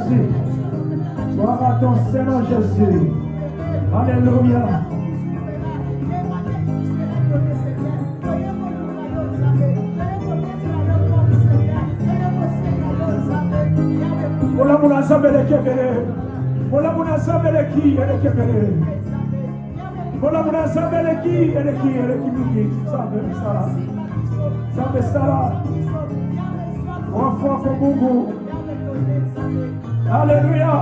Jésus. Gloire à ton Seigneur Jésus. Alléluia. Ola muna sabele kebele. Ola muna sabele ki ele kebele. Ola muna sabele ki ele ki sabe sala. Sabe sala. Wafa kwa Mungu. Alléluia.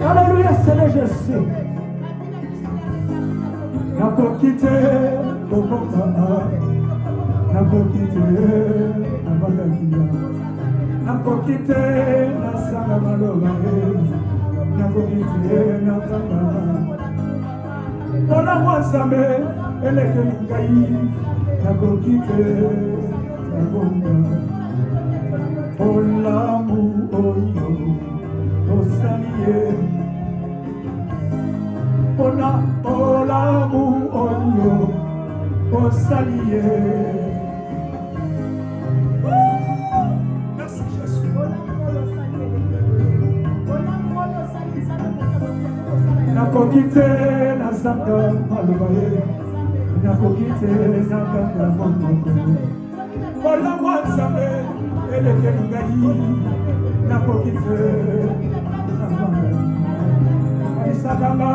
Alléluia, Seigneur Jésus. Nakokite okota, nakokite nabagakia, nakokite nasanga maloba, nakokite nakanga. Ona mwasambe eleke ngai, nakokite nagonga. Olamu oyo osaliye. Ona olamu oyo osaliye. Merci Jésus. Nakokite nazanga malobaye, nakokite nazanga monoko. Ola mwanzambe eleke ngai, nakokite nazanga. Isagama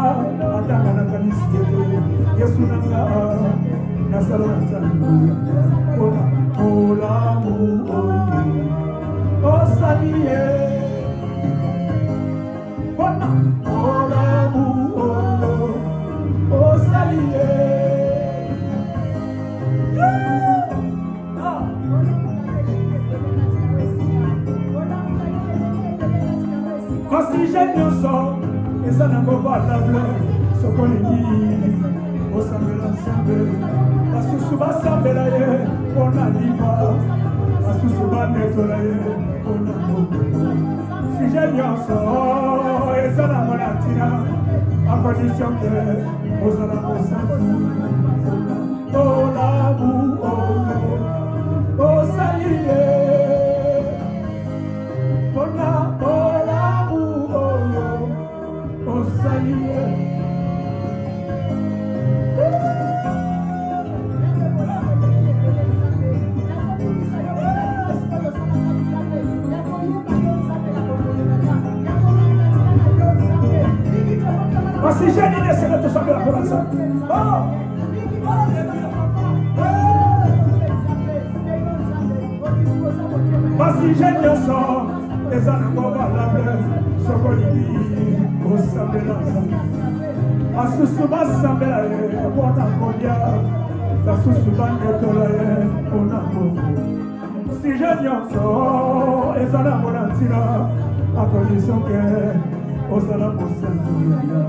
atanga na kanisa yetu Yesu nanga nasala nzangu ola mu oyo osaliye ona ola mu oyo osaliye oxygène son eza nango valable sokolingi osambela nzambe basusu basambela ye mpona liba basusu banetola ye mpona moko sije nyonso eza nango na ntina akondisio ke ozala mosantu olamu oyo osali ye mpona olamu oyo osaliye. Voici Jésus descend de sa mère pour ça. Voici Jésus sort les animaux valables, sokolini. Asusu basambela ye mpona kolia, basusu banetola ye mpona moko. Sije nyonso ezala mona ntina akondisio ke ozala mosantu ya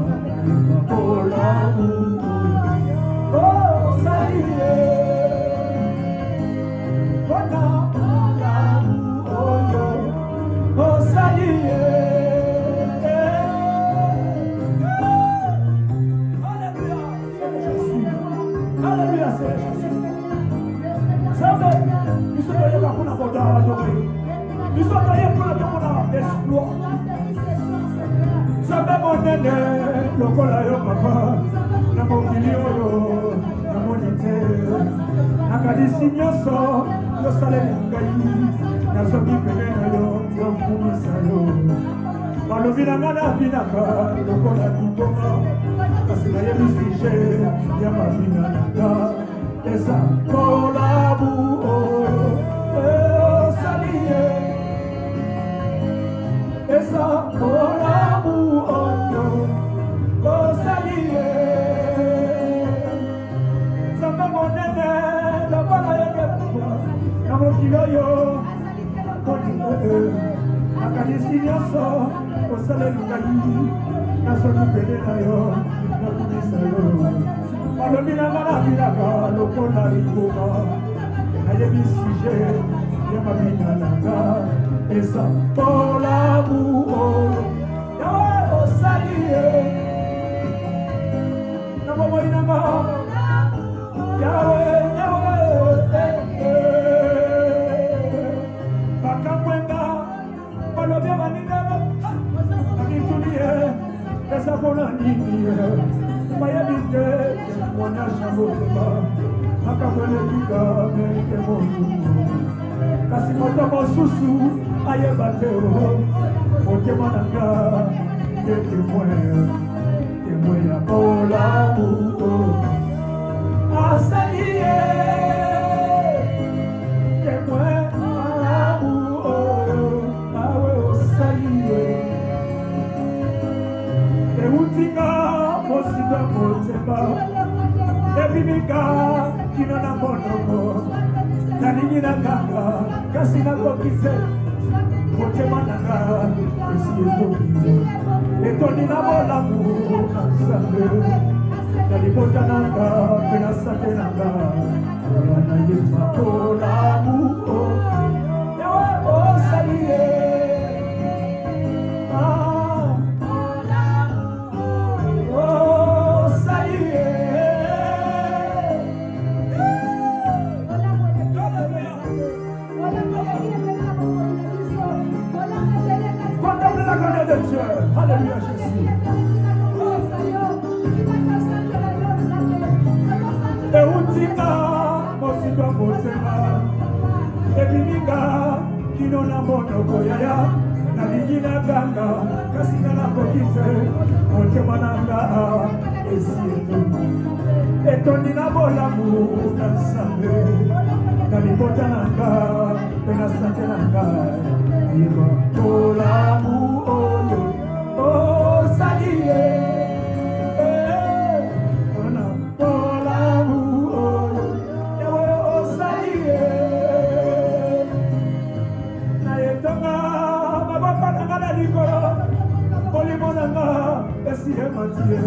olamu osali ye mpona olamu oyo osali ye. Lokola yo papa na mokili oyo namoni te nakanisi nyonso yosaleli ngai nazongi pene na yo yokumisa yo balobi na nga nabinaka lokola liboma kasi nayebisi je ya mabina na nga eza kolabu oyo osali ye eza kolabu oyo osaliye nzambe monene lokola yekepua na mokili oyo nakanisi nyonso osaleli ngai nasoki pene na yo nakumisa yo balobi na nga nabinaka lokola liboma nayebisi je ya mabina na nga eza kolabu oyo yawe osaliye Yawe, Yawe. témoignage à motema makamwele kika meke mondumo kasi moto mosusu ayeba te motema na nga te témoin ya bolamu asali ye témoin bolamu awe osali ye eutinga mosika motema ebimika kino na monoko nalingi na nganga kasi nakokise motema nanga esi etokite etoni na bolamu na nzambe na libota nanga mpe na sante nanga oya nayeba bolamu yawe osali ye Alléluia Jésus. Eutika mosika motema ebiminga kino na monoko yaya nalingi na ganga kasi nga nakoki te motema nanga esi etondi na bolamu na nzambe na libota nanga mpe na sante nanga yeba bolamu oyo osali ye wana bolamu oyo yawe osali ye na yetonga maboko nanga na likolo molimo nanga esi emati ye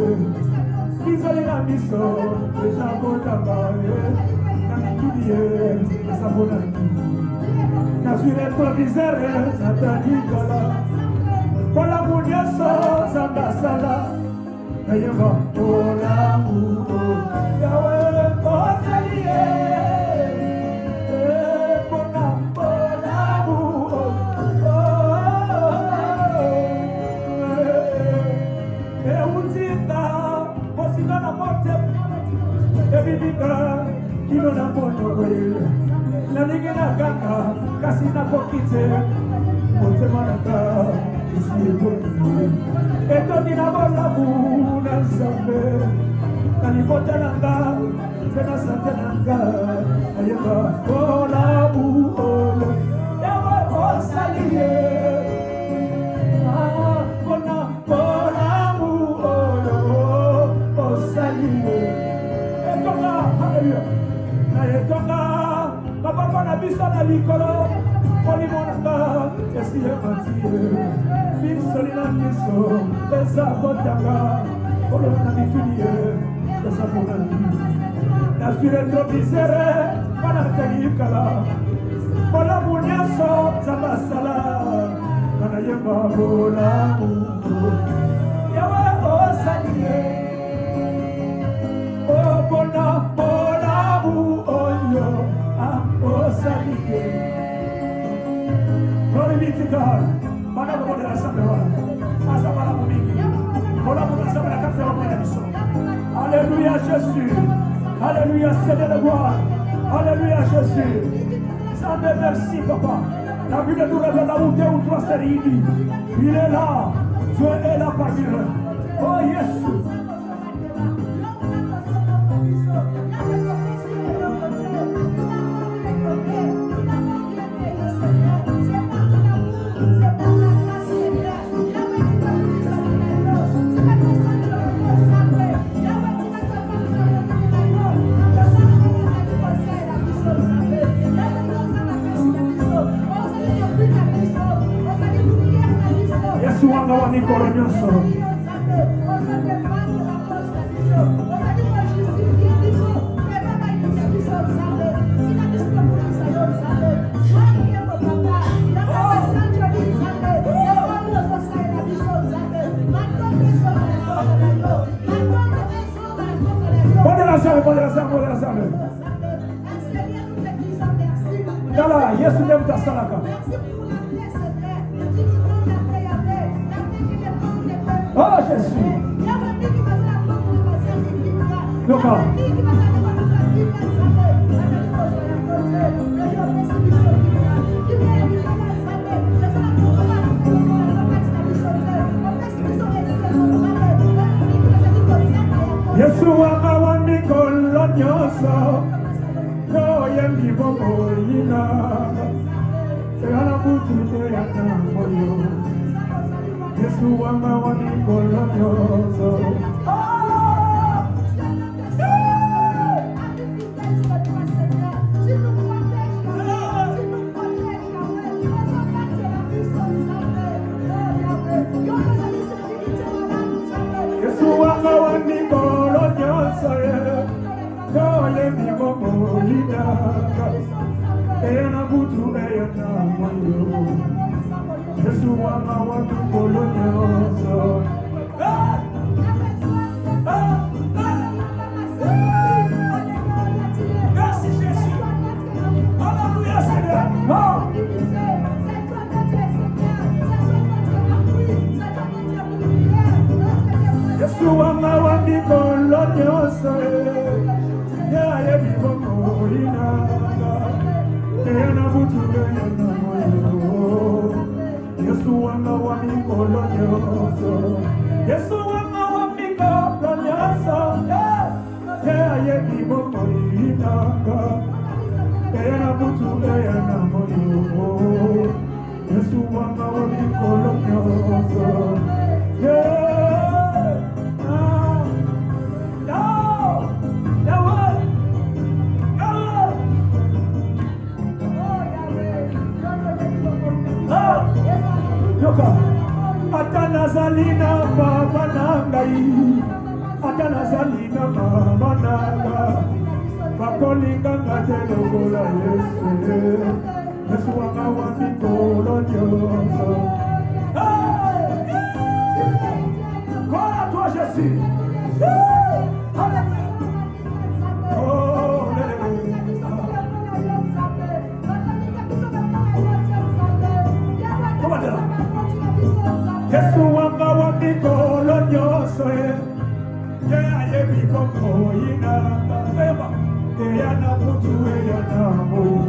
bizoli na miso eja kotanga ye na mikili ye esabonaki nazwi retrovisere natalikala bolamu nyonso nzambe asala nayeba bolamu yawe osali ye mpona bolamu eutinga mosika na motema ebibika kino na monoko ye nalingi na kaka kasi nakoki te motema nanga esi etoni na bolamu na nzambe na libota nanga mpe na sante nanga ayeba bolamu oyo yawe osali ye mpona bolamu oyo osali ye etonga haleluya na etonga maboko na biso na likolo molimo nanga esi emati ye bisoli na miso eza kotanga kolona na mifili ye eza monani nazwi retrovisere mpona telikala bolamu nyonso nzambe asala nga nayeba bolamu yawe osali ye mpona bolamu oyo osali ye. Glory be to God. Madame de la Sambera. Asabala Mumiki. Bolamu na Sambera Kapsera Mwana Biso. Alléluia Jésus. Alléluia Seigneur de gloire. Alléluia Jésus. Sambé, merci papa. La Bible nous révèle là où deux ou trois c'est réunis. Il est là. Dieu est là parmi eux. Oh Jésus. Yesu wanga wanikoro nyonso. Dala, Yesu dem tasalaka. Oh Jésus. Yoka. Yesu wangawani kolonyoso yo yembi bobo yina Yana butu yana moyo Yesu wangawani kolonyoso Yesu wangawani kolonyoso yo yembi bobo yina Yana butu yana moyo Yesu wangawani kolonyoso Merci Jésus. Alléluia Seigneur. Yesu wangawani kolonyoso ya yebi bobo ina Yana butu yana moyo Yesu wangawani kolonyoso Yesu wangawani kolonyoso ya yebi bobo ina Yana butu yana moyo Yesu wangawani kolonyoso Atana zalina baba nangai Atana zalina mama nanga Bakolinga ngatelo gola Yesu Yesu wangawani kolonyoso Gloire à toi Jésus Yesu wangawani kolonyoso yebi bobo ina yana butu yana moyo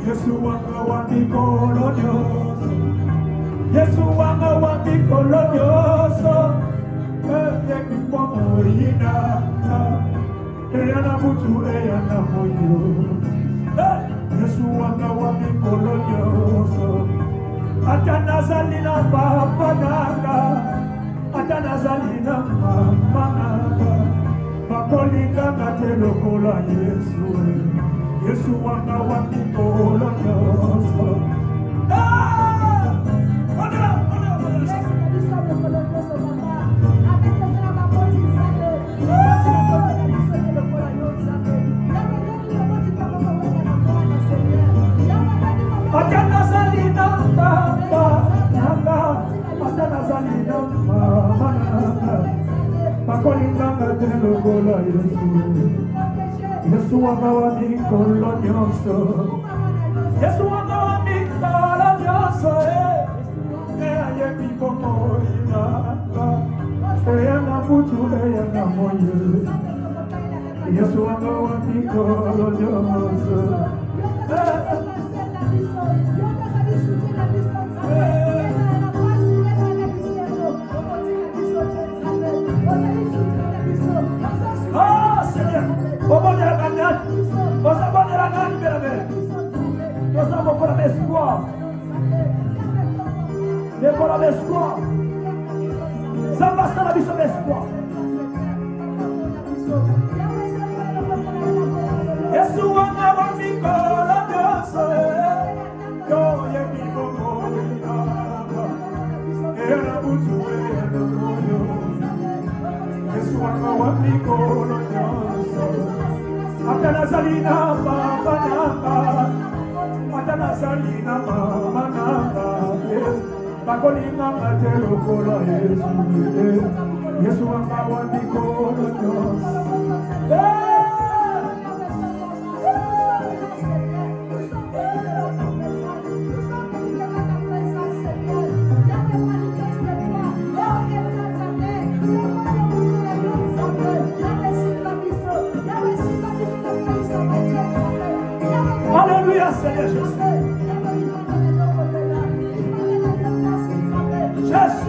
Yesu wangawani kolonyoso Yesu wangawani kolonyoso yebi bobo ina yana butu yana moyo Yesu wangawani kolonyoso Atana zalina baba nanga Atana zalina mama nanga Bakolinga ngatelo kola Yesu Yesu wangawani kolonyoso Atana zalina baba nanga Atana zalina mama nanga Bakolinga ngatelo kola Yesu Yesu wangawani kolonyoso Yesu wangawani kolonyoso yebi bobo ina yana butu yana moyo Yesu wangawani kolonyoso Seigneur, obonera kanani, osabonera nani belabe. Osabo pour l'espoir. Le pour l'espoir. Ça va ça la vie sur l'espoir. Yesu wangawani kolonyoso yo yebi bobo ina era butu yana moyo Yesu wangawani kolonyoso Atana zalina baba nanga Atana zalina mama nanga Bakolinga ngatelo kola Yesu Yesu wangawani kolonyoso Seigneur Jésus. Jésus.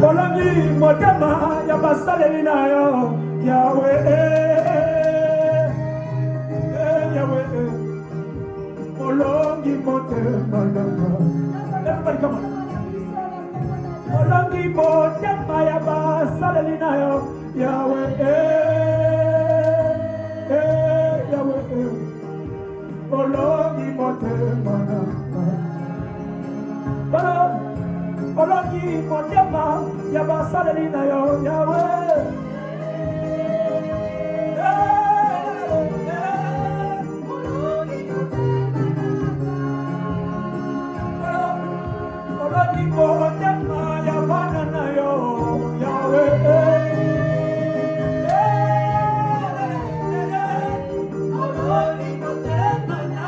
Bolongi motema ya basaleli na yo Yahweh Yahweh Bolongi motema na yo. Everybody come on. Bolongi motema ya basaleli na yo Yahweh Yahweh Bolongi motema na yo. Bolongi motema ya basaleli na yo Yahweh Bolongi motema ya bana na yo Yahweh Bolongi motema na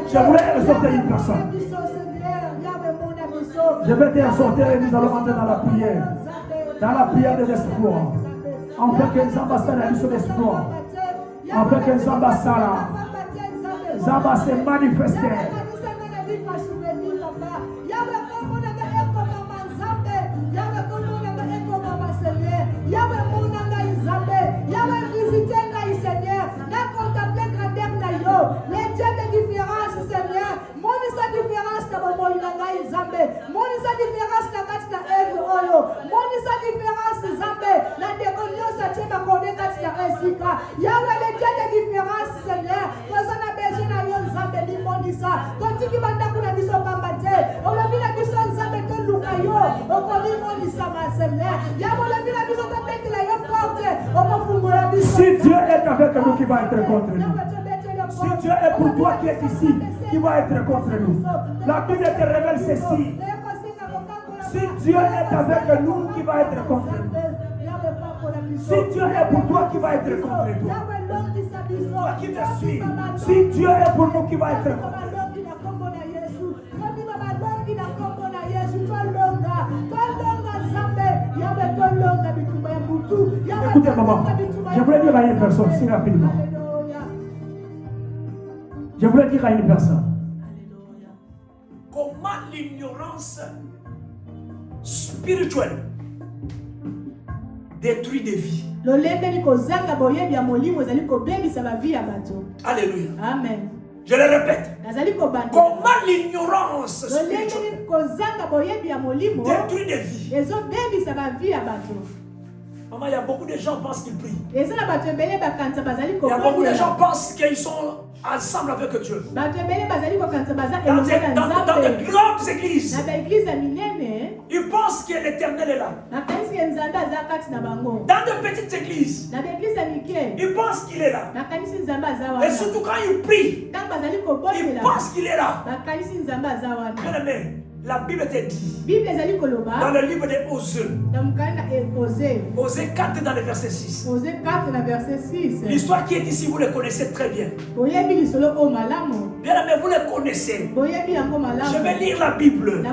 Je voulais exhorter une personne. Je vais t'exhorter et nous allons entrer dans la prière. Dans la prière de l'espoir. Afin que nous ambassadons la mission d'espoir. Afin que nous ambassadons. Nous ambassadons manifester. Si Dieu est avec nous, qui va être contre nous? Si Dieu est pour toi qui est ici, qui va être contre nous? La Bible te révèle ceci. Si Dieu est avec nous, qui va être contre nous? Si Dieu est pour toi, qui va être contre toi? Toi qui me suis, si Dieu est pour nous, qui va être contre nous? Écoutez, maman, je voulais dire à une personne, si rapidement. Je voulais dire à une personne. Comment l'ignorance spirituelle détruit des vies. Alléluia. Amen. Je le répète. Comment l'ignorance spirituelle détruit des vies. Maman, il y a beaucoup de gens qui pensent qu'ils prient. Il y a beaucoup de gens qui pensent qu'ils sont ensemble avec Dieu. Dans de grandes églises. Ils pensent que l'Éternel est là. Dans de petites églises, ils pensent qu'il est là. Et surtout quand ils prient, ils pensent qu'il est là. Bien-aimé, la Bible te dit dans le livre de Osée 4 dans le verset 6. L'histoire qui est ici, vous le connaissez très bien. Bien-aimé, vous le connaissez. Je vais lire la Bible.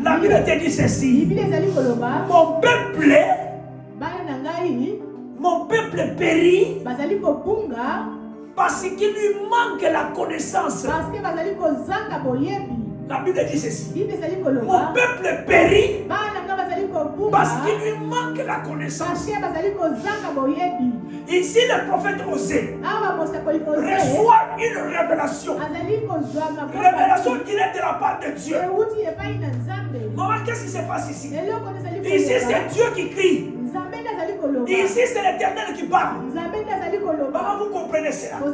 La Bible te dit ceci. Mon peuple périt parce qu'il lui manque la connaissance. La Bible dit ceci. Mon peuple périt parce qu'il lui manque la connaissance. Ici, le prophète Osée reçoit une révélation. Révélation directe de la part de Dieu. Maman, qu'est-ce qui se passe ici? Ici, c'est Dieu qui crie. Ici, c'est l'Éternel qui parle. Maman, vous comprenez cela? Le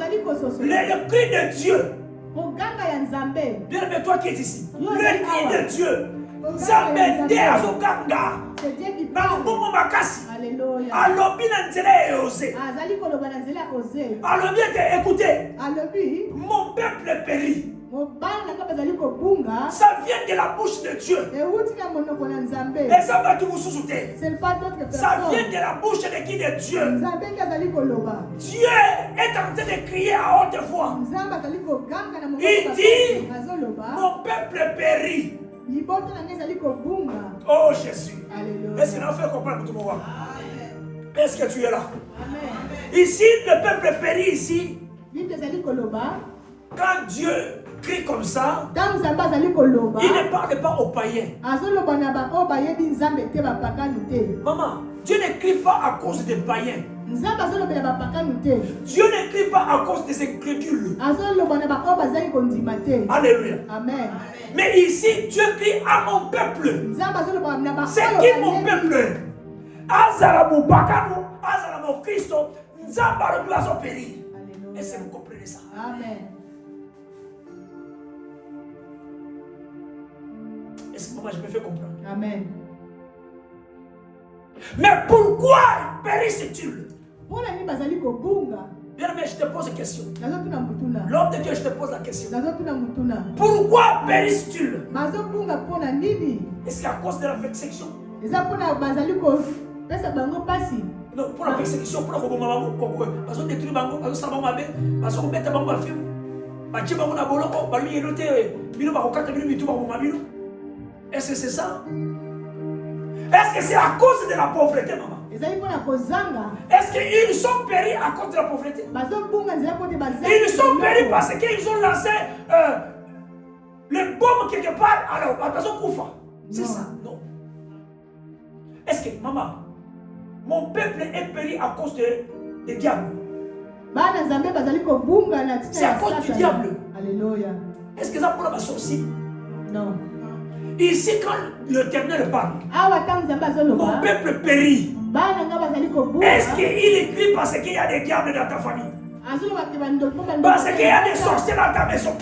cri de Dieu. Bien-aimé, toi qui es ici, le cri de Dieu. Zambende azoganga. Namubumu makasi. Alobi na nzela Osée. Alobi écoutez. Mon peuple périt. Ça vient de la bouche de Dieu. Et ça va tout vous sous-souter. Ça vient de la bouche de qui? De Dieu. Dieu est en train de crier à haute voix. Il dit, mon peuple périt. Oh Jésus. Est-ce qu'on fait comprendre tout le monde? Est-ce que tu es là? Ici, le peuple périt ici. Quand Dieu crie comme ça, il ne parle pas aux païens. Maman, Dieu ne crie pas à cause des païens. Dieu ne crie pas à cause des incrédules. Alléluia. Amen. Mais ici, Dieu crie à mon peuple. C'est qui mon peuple? Azalamu Bakanu, Azalamu Christo, Nzamba le blason péri. Est-ce que vous comprenez ça? Amen. Est-ce que moi je me fais comprendre? Amen. Mais pourquoi périssent-ils? Bien aimé, je te pose une question. L'homme de Dieu, je te pose la question. Pourquoi périssent-ils? Est-ce qu'à cause de la persécution? Non, pour la persécution, pour la est-ce que c'est ça? Est-ce que c'est à cause de la pauvreté, maman? Est-ce qu'ils sont péris à cause de la pauvreté? Ils sont péris parce qu'ils ont lancé les bombes quelque part à la personne Koufa. C'est ça? Non. Est-ce que, maman, mon peuple est péri à cause des diables? C'est à cause du diable. Alléluia. Est-ce que ça pour la sorcière? Non. Ici, quand l'Éternel parle, mon peuple périt. Est-ce qu'il écrit parce qu'il y a des diables dans ta famille? Parce qu'il y a des sorciers dans ta maison?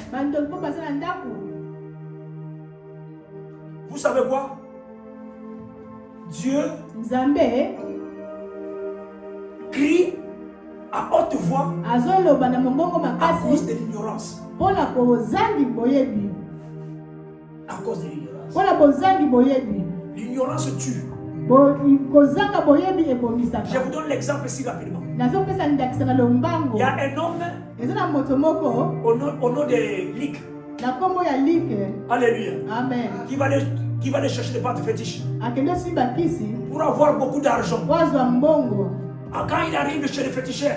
Vous savez quoi? Dieu crie à haute voix à cause de l'ignorance. À cause de l'ignorance. L'ignorance tue. Je vous donne l'exemple ici rapidement. Il y a un homme au nom de Lick. Alléluia. Amen. Qui va aller chercher des pâtes fétiches pour avoir beaucoup d'argent. Quand il arrive chez le féticheur,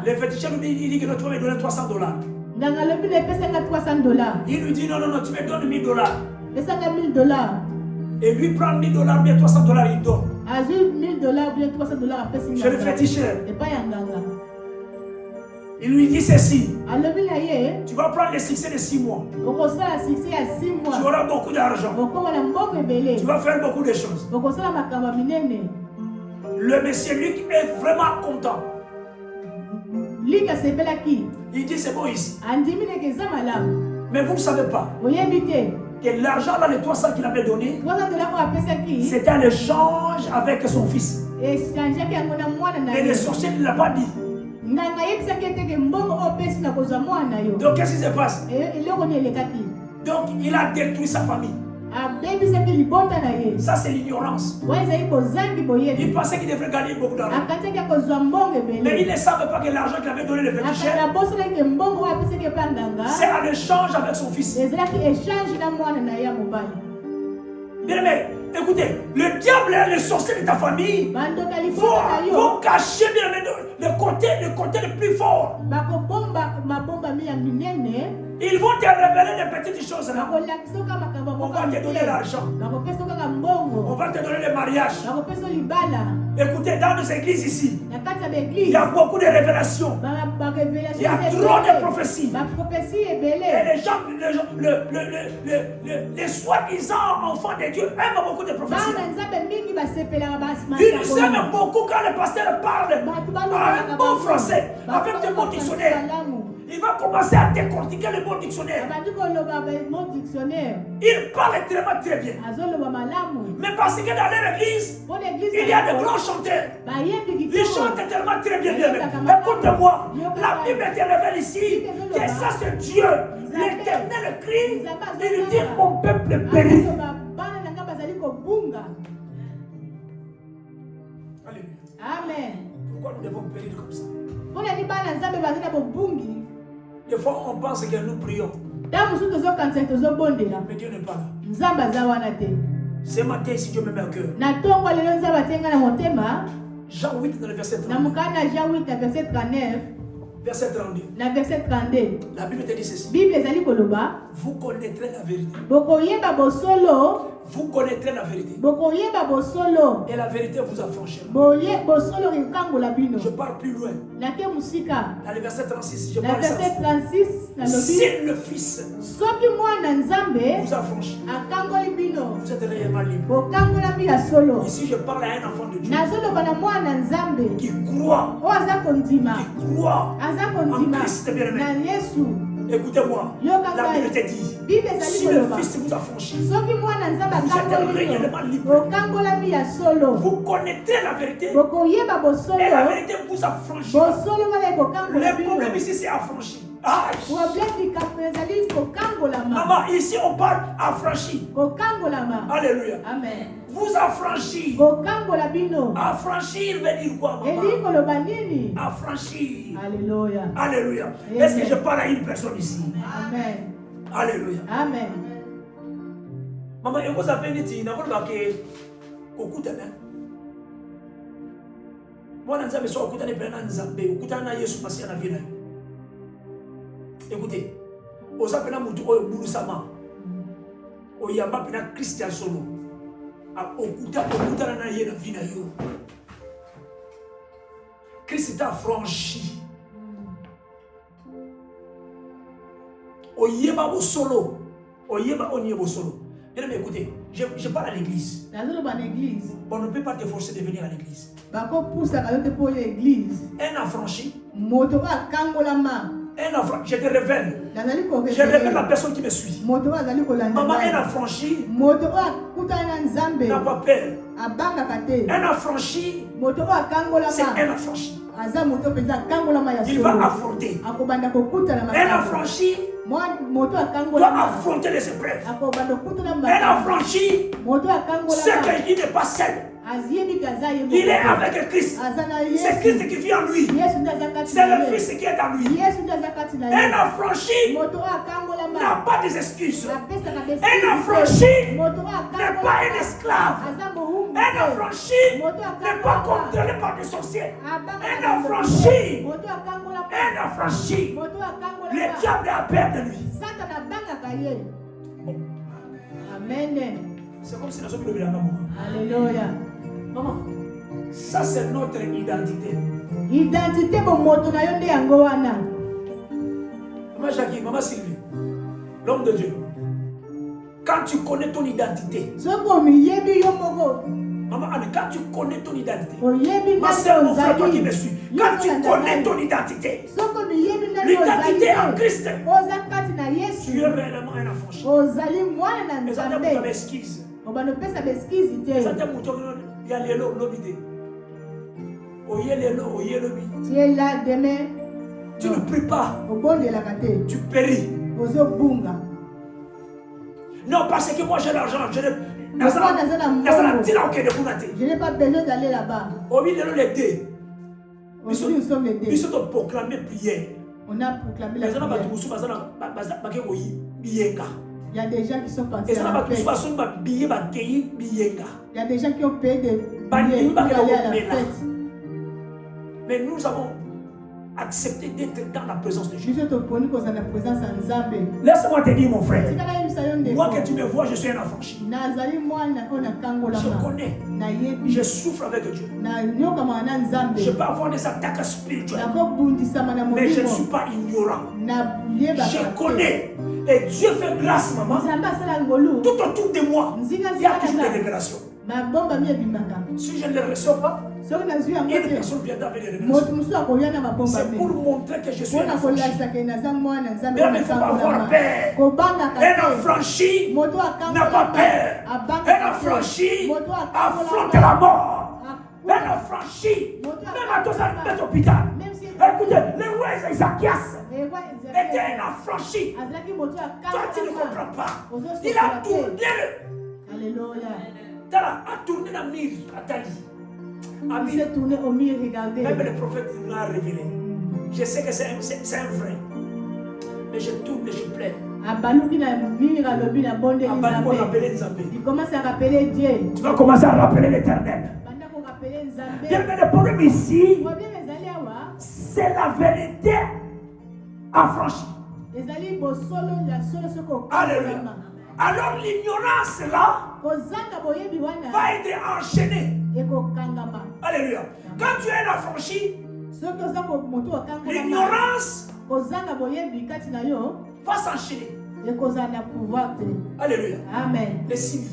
le féticheur lui dit que tu vas me donner $300. Il lui dit non, tu me donnes $1000. Et lui prend $1000, bien $300, il donne. Chez le féticheur. Il lui dit ceci. Tu vas prendre le succès de 6 mois. Tu auras beaucoup d'argent. Tu vas faire beaucoup de choses. Le monsieur Luc est vraiment content. Il dit c'est bon ici. Mais vous ne savez pas. que l'argent là, les 300 qu'il avait donné, c'était un échange avec son fils. Et le sorcier ne l'a pas dit. Donc qu'est-ce qui se passe? Donc il a détruit sa famille. Ça c'est l'ignorance. Il pensait qu'il devrait gagner beaucoup d'argent. Mais il ne savait pas que l'argent qu'il avait donné le féticheur, c'est un échange avec son fils. Bien aimé, écoutez, le diable et les sorciers de ta famille vont cacher bien aimé, le côté le plus fort. Ils vont te révéler des petites choses là. On va te donner l'argent. On va te donner le mariage. Écoutez, dans nos églises ici, il y a beaucoup de révélations. Il y a trop de prophéties. Et les gens, les soi-disant enfants de Dieu aiment beaucoup de prophéties. Ils aiment beaucoup quand le pasteur parle un bon français, avec des mots dictionnaires. Il va commencer à décortiquer le bon dictionnaire. Il parle extrêmement très bien. Mais parce que dans leur église, il y a de grands chanteurs. Ils chantent tellement très bien. Écoute-moi, la Bible te révèle ici que ça c'est Dieu. L'Éternel crie, il dit mon peuple périt. Alléluia. Amen. Pourquoi nous devons périr comme ça? Des fois, on pense que nous prions. Mais Dieu n'est pas là. Ce matin, si Dieu me met au cœur. Jean 8, dans le verset 39. Verset 32. La Bible te dit ceci. Vous connaîtrez la vérité. Vous connaîtrez la vérité. Et la vérité vous affranchira. Je pars plus loin. Dans le verset 36, je parle ça. Si le Fils vous affranchit, vous êtes réellement libre. Ici, je parle à un enfant de Dieu qui croit en Christ bien-aimé. Écoutez-moi, la Bible te dit, si le Fils vous affranchit, vous êtes réellement libre. Vous connaîtrez la vérité et la vérité vous affranchira. Le problème ici, c'est affranchi. Maman, ici on parle affranchi. Alléluia. Amen. Vous affranchir. Affranchir veut dire quoi, maman? Affranchir. Alléluia. Alléluia. Est-ce que je parle à une personne ici? Amen. Alléluia. Amen. Maman, et vous avez dit, vous avez dit, écoutez, moi, je ne sais pas si écoutez, vous avez dit, vous avez dit, Christian Solo. Christ t'a affranchi. Oyeba au solo. Oyeba au solo. Bien aimé, écoutez, je parle à l'église. On ne peut pas te forcer de venir à l'église. Un affranchi. Un affranchi, je te révèle. Je révèle la personne qui me suit. Maman, un affranchi n'a pas peur. Un affranchi, c'est un affranchi. Il va affronter. Un affranchi doit affronter les épreuves. Un affranchi, c'est qu'il n'est pas seul. Il est avec Christ. C'est Christ qui vit en lui. C'est le Fils qui est en lui. Un affranchi n'a pas d'excuses. Un affranchi n'est pas un esclave. Un affranchi n'est pas contrôlé par des sorciers. Un affranchi, le diable a peur de lui. Amen. C'est comme si nous sommes le maman. Alléluia. Maman, ça c'est notre identité. Identité bon moto na yonde yango wana. Maman Jackie, maman Sylvie, l'homme de Dieu. Quand tu connais ton identité. Maman Anne, quand tu connais ton identité. Ma soeur, mon frère, toi qui me suis. Quand tu connais ton identité. L'identité en Christ. Tu es réellement un affranchi. ozali mwana na Mais ça nzambe t'a m'excuse. obanopesa beskizi te Ça t'a mouton il y a l'élo l'obité. Oye l'élo, oye l'obi. tu es là demain Tu ne pries pas, obondelaka te tu péris. ozobunga Non, parce que moi j'ai l'argent, je n'ai Pourquoi naza na mbongo? Je n'ai pas besoin d'aller là-bas. Aujourd'hui, nous sommes les deux. Nous sommes proclamés prière. On a proclamé la prière. Il y a des gens qui sont partis à la fête. Il y a des gens qui ont payé des billets pour aller à la fête. Mais nous avons accepté d'être dans la présence de Dieu. Laisse-moi te dire, mon frère. Moi que tu me vois, je suis un affranchi. Je connais. Je souffre avec Dieu. Je peux avoir des attaques spirituelles. Mais je ne suis pas ignorant. Je connais. Et Dieu fait grâce, maman. Tout autour de moi, il y a toujours des révélations. Si je ne les reçois pas, une personne viendra avec les révélations. C'est pour montrer que je suis un affranchi. Mais il ne faut pas avoir peur. Un affranchi n'a pas peur. Un affranchi affronte la mort. Un affranchi, même à tous les hôpitaux. Écoutez, le roi Ézéchias était un affranchi. Toi, tu ne comprends pas. Il a tourné Alléluia. a tourné la mire à Tali. Il s'est tourné au mire, regardez. Même le prophète nous l'a révélé. Je sais que c'est un vrai. Mais je tourne et je plains. Il commence à rappeler Dieu. Tu vas commencer à rappeler l'Éternel. Bien, mais le problème ici, c'est la vérité affranchie. Alléluia. Alors l'ignorance là va être enchaînée. Alléluia. Quand tu es un affranchi, l'ignorance va s'enchaîner. Alléluia. Amen. Les signes.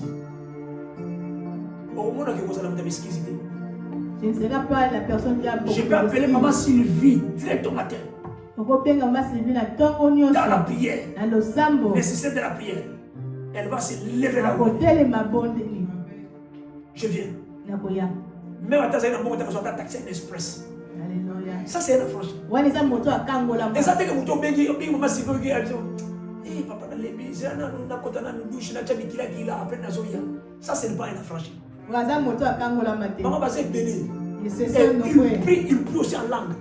Je ne serai pas la personne qui a beaucoup. Je peux appeler maman Sylvie très tôt matin. Dans la prière. Nécessaire de la prière. Elle va se lever là. Je viens. Même à Tanzanie, on a taxi express. Ça, c'est un affranchi. Et ça, c'est que vous avez dit, maman Sylvie, papa, ça, c'est pas un affranchi. Maman va se bénir. Il prie aussi en langue.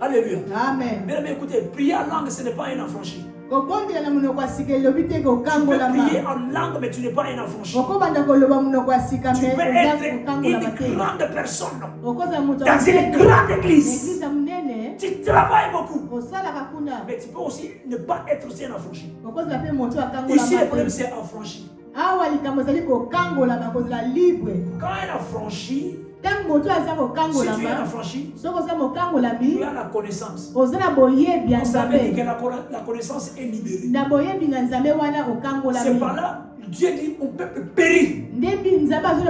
Alléluia. Amen. Mais écoutez, prier en langue, ce n'est pas un affranchi. Tu peux prier en langue, mais tu n'es pas un affranchi. Tu peux être une grande personne dans une grande église. Tu travailles beaucoup. Mais tu peux aussi ne pas être aussi un affranchi. Ici, le problème, c'est affranchi. Quand un affranchi, si tu es un affranchi, tu as la connaissance. Vous savez que la connaissance est libérée. C'est par là, Dieu dit mon peuple périt.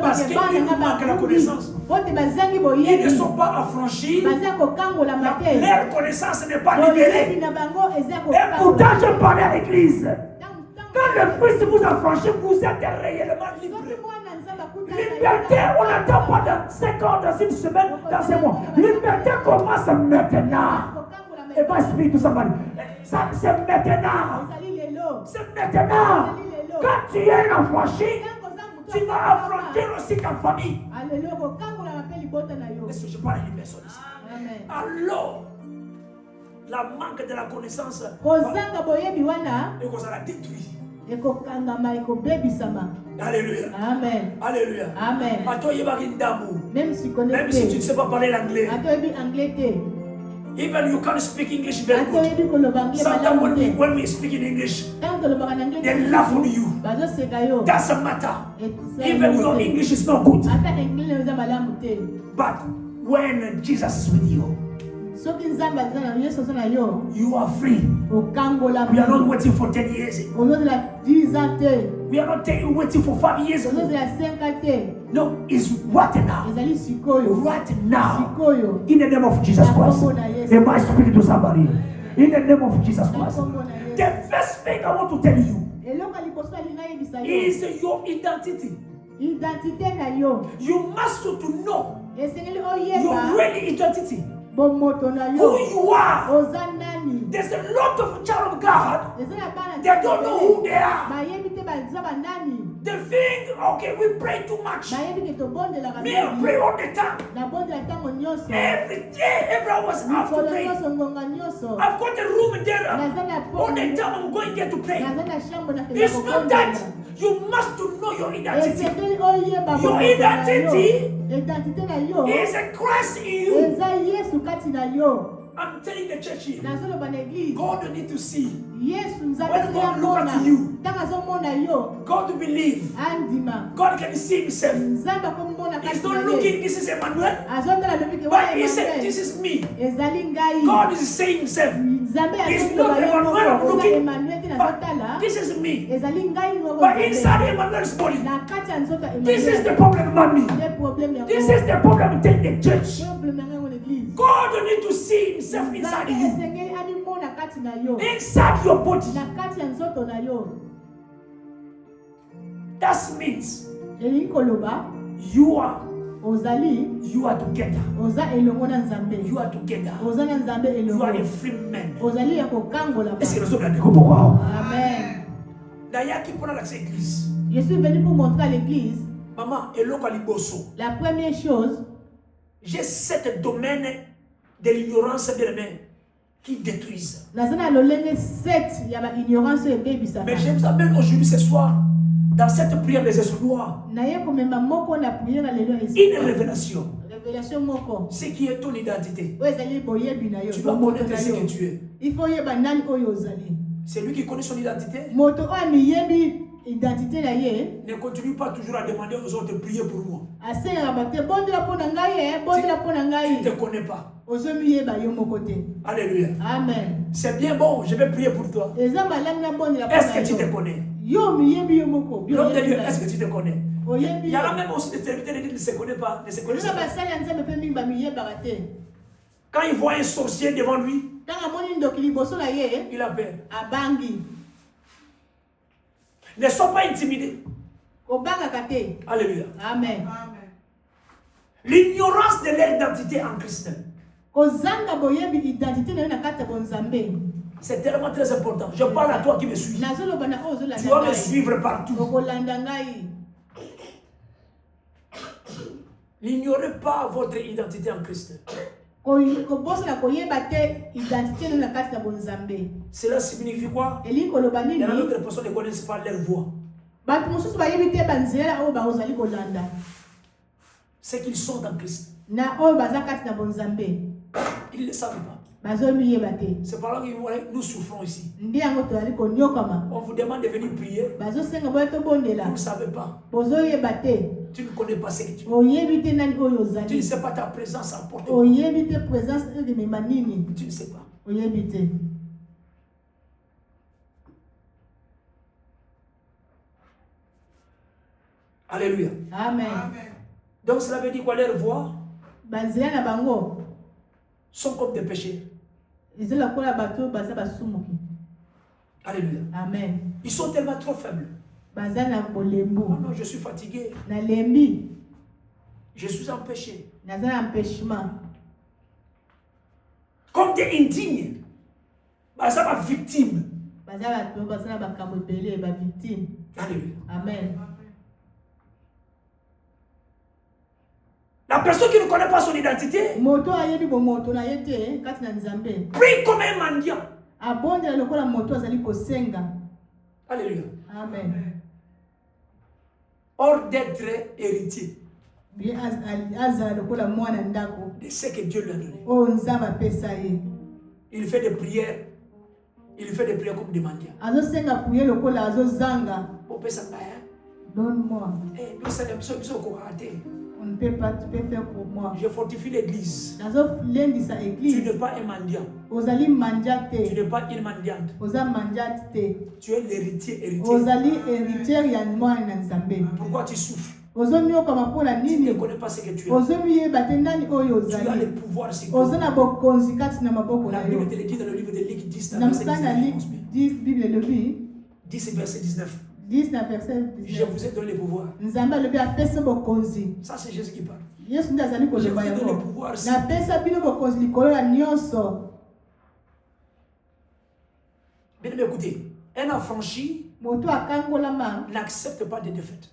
Parce qu'ils manquent la connaissance. Ils ne sont pas affranchis. Leur connaissance n'est pas libérée. Et pourtant, je parle à l'église. Quand le Christ vous affranchit, vous êtes réellement libre. Liberté, on n'attend pas dans 5 ans, dans une semaine, dans 5 mois. Liberté commence maintenant. Et pas expliquer tout ça, ça c'est maintenant. C'est maintenant. Quand tu es un affranchi, tu vas affranchir aussi ta famille. Est-ce que je parle à une personne ici? Alors, la manque de la connaissance et qu'on la détruit. Alléluia. Amen. Alléluia. Amen. Même si tu ne sais pas parler l'anglais. Even you can't speak English very good. Sometimes when we speak in English, they laugh on you. Doesn't matter. Even your English is not good. But when Jesus is with you, you are free. We are not waiting for 10 years. We are not waiting for 5 years. No, it's right now. Right now. In the name of Jesus Christ. Am I speaking to somebody? In the name of Jesus Christ. The first thing I want to tell you is your identity. You must to know your real identity. Who you are. There's a lot of child of God. They don't know who they are. They think, okay, we pray too much. Me, I pray all the time. Every day, every hour I have to pray. I've got a room there. All the time I'm going there to pray. It's not that. You must to know your identity. Your identity is a Christ in you. I'm telling the church here, God need to see. When God look at you, God to believe. God can see himself. He's not looking, this is Emmanuel, but he said, this is me. God is saying himself. He's not Emmanuel I'm looking, but this is me. But inside Emmanuel's body, this is the problem, mommy. This is the problem in the church. God need to see himself inside you. Inside your body. That means you are together. You are together. You are a free man. Amen. Je suis venu pour montrer à l'église. Maman, la première chose, j'ai 7 domaines de l'ignorance qui détruisent. Mais j'aime bien aujourd'hui, ce soir, dans cette prière des esprits noirs, une révélation. Ce qui est ton identité. Tu dois connaître ce que tu es. C'est lui qui connaît son identité. Ne continue pas toujours à demander aux autres de prier pour moi. Tu ne te connais pas. Alléluia. Amen. C'est bien bon, je vais prier pour toi. Est-ce que tu te connais? L'homme de Dieu, est-ce que tu te connais? Il y en a même aussi des serviteurs qui ne se connaissent pas. Quand il voit un sorcier devant lui, il a peur. Ne sois pas intimidé. Alléluia. Amen. L'ignorance de leur identité en Christ. C'est tellement très important. Je parle à toi qui me suis. Tu vas me suivre partout. N'ignorez pas votre identité en Christ. Cela signifie quoi? Il y a d'autres personnes qui ne connaissent pas leur voix. C'est qu'ils sont en Christ. Ils ne le savent pas. C'est par là que nous souffrons ici. On vous demande de venir prier. Vous ne savez pas. Tu ne connais pas ce que tu es. Tu ne sais pas ta présence apporte. Tu ne sais pas. Alléluia. Amen. Donc cela veut dire quoi? Leurs voix sont comme des péchés. Alléluia. Amen. Ils sont tellement trop faibles. Oh non, je suis fatigué. Je suis en péché. Comme des indignes. Ça va victime. Alléluia. Amen. La personne qui ne connaît pas son identité prie comme un mendiant. Alléluia. Amen. Hors d'être héritier de ce que Dieu lui a donné. Il fait des prières. Il fait des prières comme des mendiants. Donne-moi. On ne peut pas, tu peux faire pour moi. Je fortifie l'église. Tu n'es pas un mendiant. Tu n'es pas une mendiante. Tu es l'héritier. Pourquoi tu souffres? Tu ne connais pas ce que tu as. Tu as le pouvoir sur toi. La Bible te le dit dans le livre de Luc 10, verset 19. 10 verset 19. Je vous ai donné le pouvoir. Ça, c'est Jésus qui parle. Je vous ai donné le pouvoir. Bien écoutez, un affranchi n'accepte pas de défaite.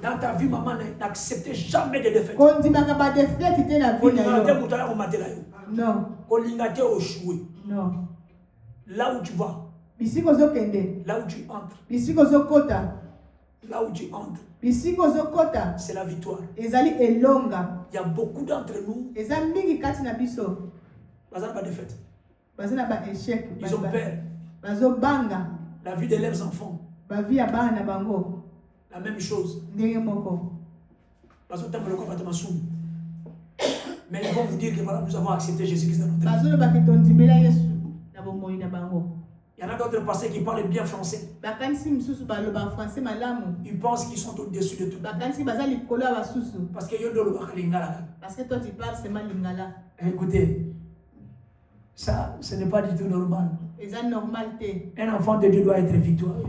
Dans ta vie, maman, n'acceptez jamais de défaite. Non. Non. Là où tu vas, là où tu entres, là où tu entres, c'est la victoire. Il y a beaucoup d'entre nous qui n'ont pas de défaite. Ils ont peur. La vie de leurs enfants. La même chose. Mais ils vont vous dire que voilà, nous avons accepté Jésus-Christ dans notre vie. Il y en a d'autres pasteurs qui parlent bien français. Ils pensent qu'ils sont au-dessus de tout. Parce que toi tu parles seulement lingala. Écoutez, ça, ce n'est pas du tout normal. Un enfant de Dieu doit être victorieux.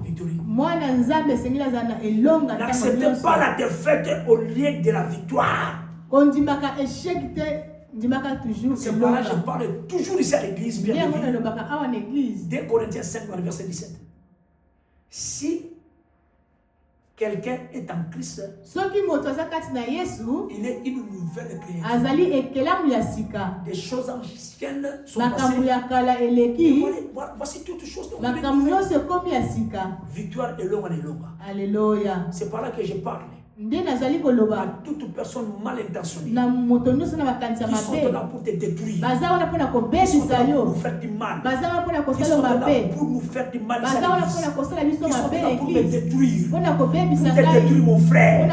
N'acceptez pas la défaite au lieu de la victoire. C'est pour là que je parle toujours ici à l'église. 2 Corinthiens 5, verset 17. Si quelqu'un est en Christ, il est une nouvelle créature. Des choses anciennes sont passées. Voici toutes choses. Victoire est longue. Alléluia. C'est par là que je parle. À toute personne mal intentionnée qui sont là pour te détruire, qui sont là pour nous faire du mal, qui sont là pour nous faire du mal, qui sont là pour me détruire, pour te détruire mon frère.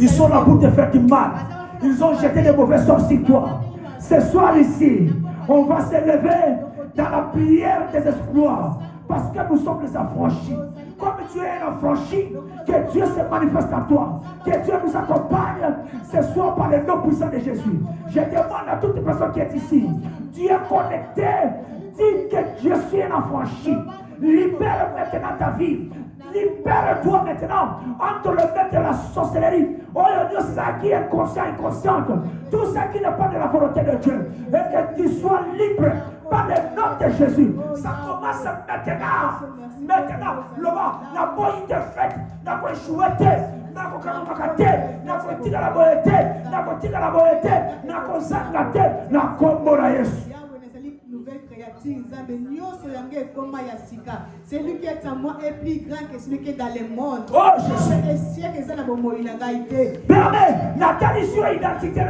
Ils sont là pour te faire du mal. Ils ont jeté des mauvais sorts sur toi. Ce soir ici, on va se lever dans la prière des exploits parce que nous sommes les affranchis. Comme tu es un affranchi, que Dieu se manifeste à toi, que Dieu nous accompagne ce soir par le nom puissant de Jésus. Je demande à toute personne qui est ici, tu es connecté, dis que je suis un affranchi. Libère maintenant ta vie. Libère-toi maintenant entre le maître de la sorcellerie. Oh Dieu, c'est ça qui est conscient et inconsciente. Tout ça qui n'est pas de la volonté de Dieu. Et que tu sois libre par le nom de Jésus. Ça commence maintenant. Maintenant, la bonne défaite, la bonne chouette, la c'est lui qui est en moi est plus grand que celui qui est dans le monde. Oh Jésus. Permets, Nathalie sur identité.